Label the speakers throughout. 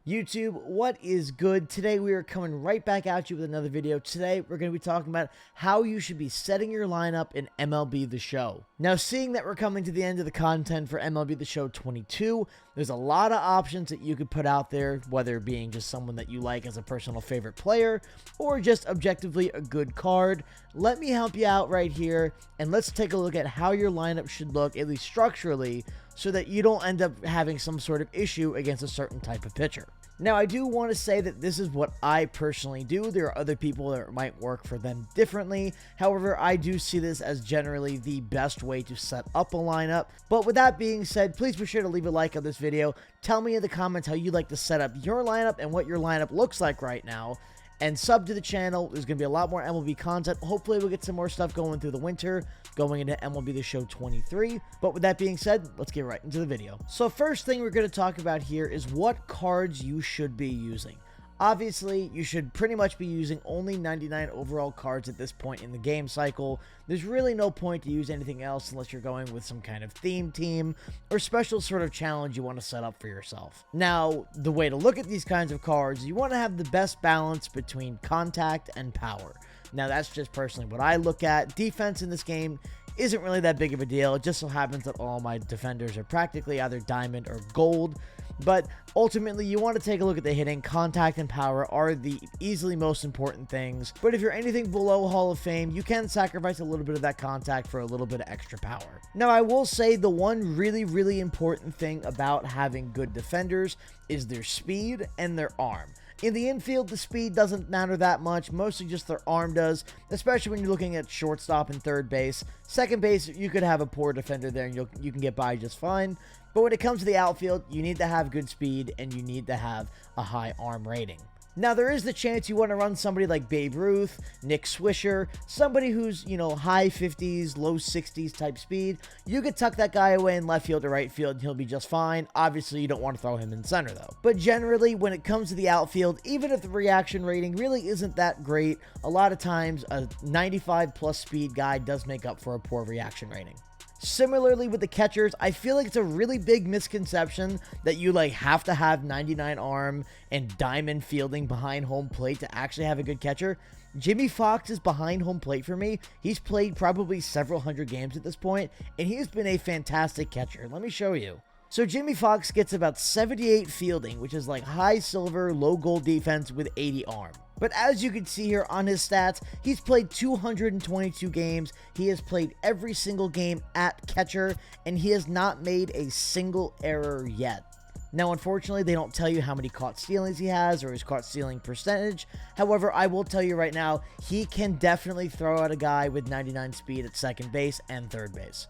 Speaker 1: YouTube, what is good? Today we are coming right back at you with another video. Today we're going to be talking about how you should be setting your lineup in MLB The Show. Now, seeing that we're coming to the end of the content for MLB The Show 22, there's a lot of options that you could put out there, whether being just someone that you like as a personal favorite player or just objectively a good card. Let me help you out right here and let's take a look at how your lineup should look, at least structurally, so that you don't end up having some sort of issue against a certain type of pitcher. Now, I do want to say that this is what I personally do. There are other people that might work for them differently. However, I do see this as generally the best way to set up a lineup. But with that being said, please be sure to leave a like on this video. Tell me in the comments how you like to set up your lineup and what your lineup looks like right now. And sub to the channel. There's going to be a lot more MLB content. Hopefully, we'll get some more stuff going through the winter, going into MLB The Show 23. But with that being said, let's get right into the video. So first thing we're going to talk about here is what cards you should be using. Obviously, you should pretty much be using only 99 overall cards at this point in the game cycle. There's really no point to use anything else unless you're going with some kind of theme team or special sort of challenge you want to set up for yourself. Now, the way to look at these kinds of cards, you want to have the best balance between contact and power. Now, that's just personally what I look at. Defense in this game isn't really that big of a deal. It just so happens that all my defenders are practically either diamond or gold. But ultimately, you want to take a look at the hitting. Contact and power are the easily most important things. But if you're anything below Hall of Fame, you can sacrifice a little bit of that contact for a little bit of extra power. Now, I will say the one really important thing about having good defenders is their speed and their arm. In the infield, the speed doesn't matter that much, mostly just their arm does, especially when you're looking at shortstop and third base. Second base, you could have a poor defender there and you can get by just fine. But when it comes to the outfield, you need to have good speed and you need to have a high arm rating. Now, there is the chance you want to run somebody like Babe Ruth, Nick Swisher, somebody who's, high 50s, low 60s type speed. You could tuck that guy away in left field or right field and he'll be just fine. Obviously, you don't want to throw him in center, though. But generally, when it comes to the outfield, even if the reaction rating really isn't that great, a lot of times a 95+ speed guy does make up for a poor reaction rating. Similarly with the catchers, I feel like it's a really big misconception that you have to have 99 arm and diamond fielding behind home plate to actually have a good catcher. Jimmy Fox is behind home plate for me. He's played probably several hundred games at this point, and he's been a fantastic catcher. Let me show you. So Jimmy Fox gets about 78 fielding, which is like high silver, low gold defense with 80 arm. But as you can see here on his stats, he's played 222 games. He has played every single game at catcher, and he has not made a single error yet. Now, unfortunately, they don't tell you how many caught stealings he has or his caught stealing percentage. However, I will tell you right now, he can definitely throw out a guy with 99 speed at second base and third base.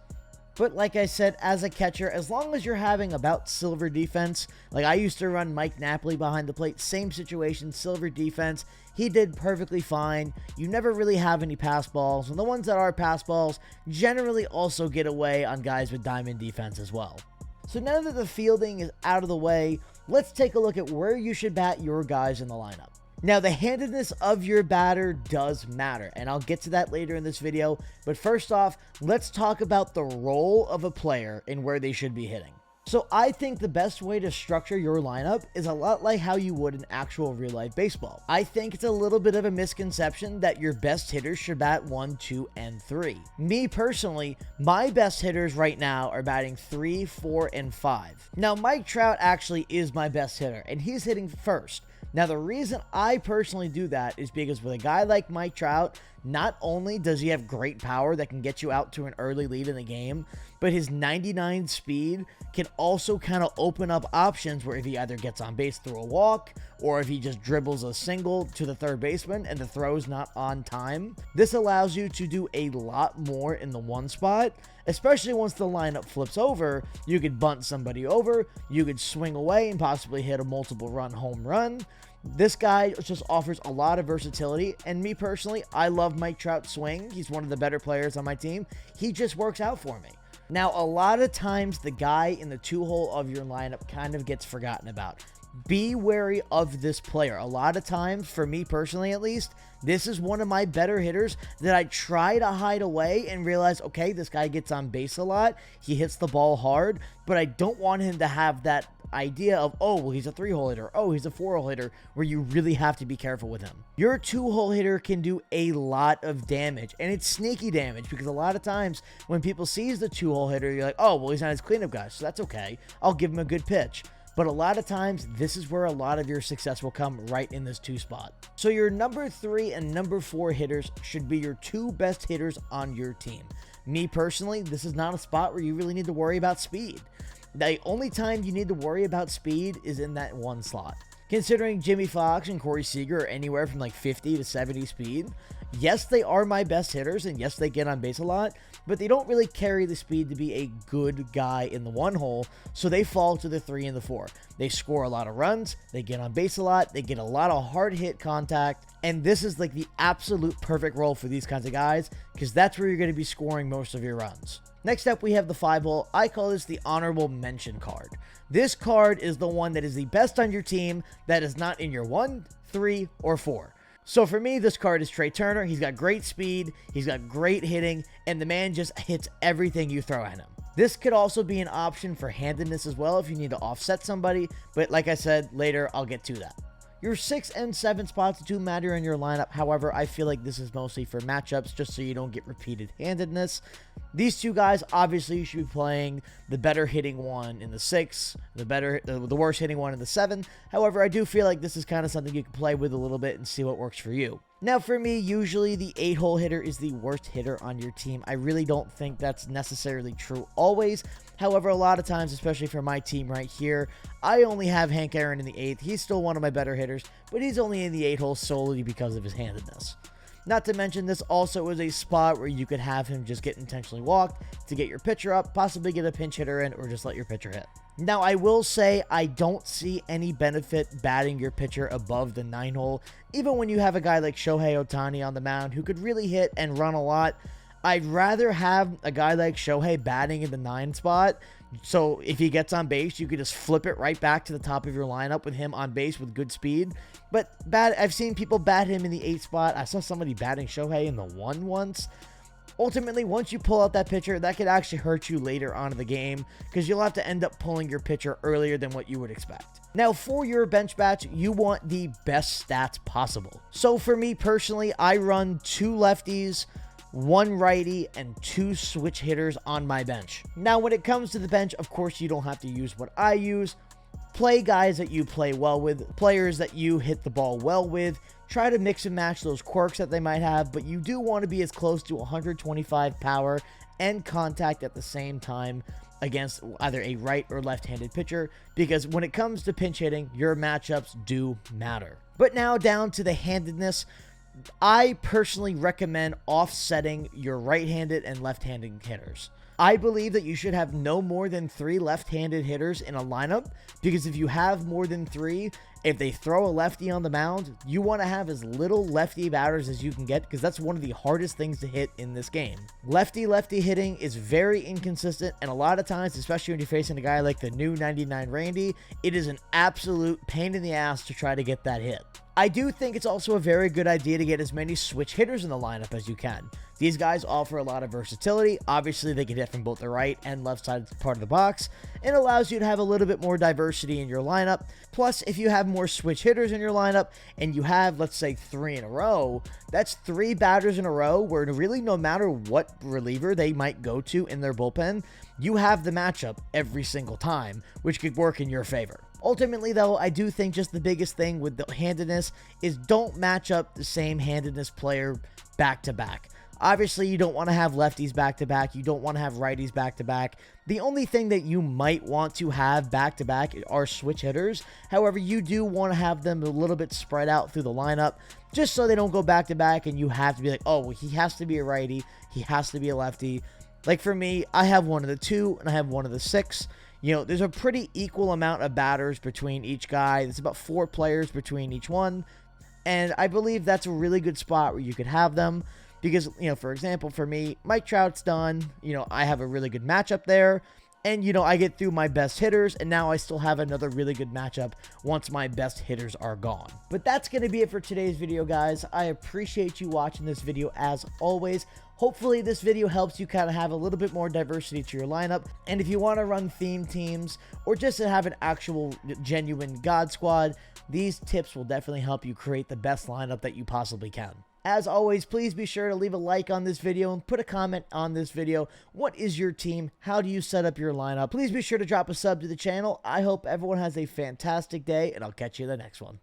Speaker 1: But like I said, as a catcher, as long as you're having about silver defense, like I used to run Mike Napoli behind the plate, same situation, silver defense, he did perfectly fine. You never really have any pass balls, and the ones that are pass balls generally also get away on guys with diamond defense as well. So now that the fielding is out of the way, let's take a look at where you should bat your guys in the lineup. Now, the handedness of your batter does matter, and I'll get to that later in this video. But first off, let's talk about the role of a player and where they should be hitting. So I think the best way to structure your lineup is a lot like how you would in actual real-life baseball. I think it's a little bit of a misconception that your best hitters should bat 1, 2, and 3. Me personally, my best hitters right now are batting 3, 4, and 5. Now, Mike Trout actually is my best hitter, and he's hitting first. Now, the reason I personally do that is because with a guy like Mike Trout, not only does he have great power that can get you out to an early lead in the game, but his 99 speed can also kind of open up options where if he either gets on base through a walk or if he just dribbles a single to the third baseman and the throw's not on time, this allows you to do a lot more in the one spot. Especially once the lineup flips over, you could bunt somebody over, you could swing away and possibly hit a multiple run home run. This guy just offers a lot of versatility, and me personally, I love Mike Trout's swing. He's one of the better players on my team. He just works out for me. Now, a lot of times the guy in the 2-hole of your lineup kind of gets forgotten about. be wary of this player. A lot of times, for me personally at least, this is one of my better hitters that I try to hide away and realize, okay, this guy gets on base a lot, he hits the ball hard, but I don't want him to have that idea of, oh, well, he's a 3-hole hitter, oh, he's a 4-hole hitter, where you really have to be careful with him. Your 2-hole hitter can do a lot of damage, and it's sneaky damage, because a lot of times when people sees the 2-hole hitter, you're like, oh, well, he's not his cleanup guy, so that's okay, I'll give him a good pitch. But a lot of times, this is where a lot of your success will come, right in this 2 spot. So your number 3 and number 4 hitters should be your 2 best hitters on your team. Me personally, this is not a spot where you really need to worry about speed. The only time you need to worry about speed is in that 1 slot. Considering Jimmy Fox and Corey Seager are anywhere from like 50 to 70 speed, yes, they are my best hitters, and yes, they get on base a lot, but they don't really carry the speed to be a good guy in the 1 hole, so they fall to the 3 and the 4. They score a lot of runs, they get on base a lot, they get a lot of hard hit contact, and this is like the absolute perfect role for these kinds of guys, because that's where you're going to be scoring most of your runs. Next up, we have the 5 hole. I call this the honorable mention card. This card is the one that is the best on your team that is not in your 1, 3, or 4. So for me, this card is Trey Turner. He's got great speed, he's got great hitting, and the man just hits everything you throw at him. This could also be an option for handedness as well if you need to offset somebody, but like I said, later I'll get to that. Your 6 and 7 spots do matter in your lineup. However, I feel like this is mostly for matchups, just so you don't get repeated handedness. These 2 guys, obviously, you should be playing the better hitting one in the 6, the worst hitting one in the 7. However, I do feel like this is kind of something you can play with a little bit and see what works for you. Now, for me, usually the 8-hole hitter is the worst hitter on your team. I really don't think that's necessarily true always. However, a lot of times, especially for my team right here, I only have Hank Aaron in the 8th. He's still one of my better hitters, but he's only in the 8-hole solely because of his handedness. Not to mention, this also is a spot where you could have him just get intentionally walked to get your pitcher up, possibly get a pinch hitter in, or just let your pitcher hit. Now, I will say I don't see any benefit batting your pitcher above the 9-hole, even when you have a guy like Shohei Ohtani on the mound who could really hit and run a lot. I'd rather have a guy like Shohei batting in the 9 spot, so if he gets on base, you could just flip it right back to the top of your lineup with him on base with good speed. But I've seen people bat him in the 8 spot. I saw somebody batting Shohei in the 1 once. Ultimately, once you pull out that pitcher, that could actually hurt you later on in the game, because you'll have to end up pulling your pitcher earlier than what you would expect. Now, for your bench bats, you want the best stats possible. So for me personally, I run 2 lefties, 1 righty, and 2 switch hitters on my bench. Now, when it comes to the bench, of course, you don't have to use what I use. Play guys that you play well with, players that you hit the ball well with. Try to mix and match those quirks that they might have, but you do want to be as close to 125 power and contact at the same time against either a right or left-handed pitcher, because when it comes to pinch hitting, your matchups do matter. But now down to the handedness. I personally recommend offsetting your right-handed and left-handed hitters. I believe that you should have no more than 3 left-handed hitters in a lineup, because if you have more than 3, if they throw a lefty on the mound, you want to have as little lefty batters as you can get, because that's one of the hardest things to hit in this game. Lefty-lefty hitting is very inconsistent, and a lot of times, especially when you're facing a guy like the new 99 Randy, it is an absolute pain in the ass to try to get that hit. I do think it's also a very good idea to get as many switch hitters in the lineup as you can. These guys offer a lot of versatility. Obviously, they can hit from both the right and left side part of the box, and allows you to have a little bit more diversity in your lineup. Plus, if you have more switch hitters in your lineup, and you have, let's say, 3 in a row, that's 3 batters in a row where really no matter what reliever they might go to in their bullpen, you have the matchup every single time, which could work in your favor. Ultimately, though, I do think just the biggest thing with the handedness is don't match up the same handedness player back-to-back. Obviously, you don't want to have lefties back-to-back. You don't want to have righties back-to-back. The only thing that you might want to have back-to-back are switch hitters. However, you do want to have them a little bit spread out through the lineup, just so they don't go back-to-back and you have to be like, oh, well, he has to be a righty. He has to be a lefty. Like for me, I have one of the 2 and I have one of the 6. You know, there's a pretty equal amount of batters between each guy. There's about 4 players between each one. And I believe that's a really good spot where you could have them. Because, you know, for example, for me, Mike Trout's done. You know, I have a really good matchup there. And, you know, I get through my best hitters, and now I still have another really good matchup once my best hitters are gone. But that's going to be it for today's video, guys. I appreciate you watching this video as always. Hopefully this video helps you kind of have a little bit more diversity to your lineup. And if you want to run theme teams or just to have an actual genuine God squad, these tips will definitely help you create the best lineup that you possibly can. As always, please be sure to leave a like on this video and put a comment on this video. What is your team? How do you set up your lineup? Please be sure to drop a sub to the channel. I hope everyone has a fantastic day, and I'll catch you in the next one.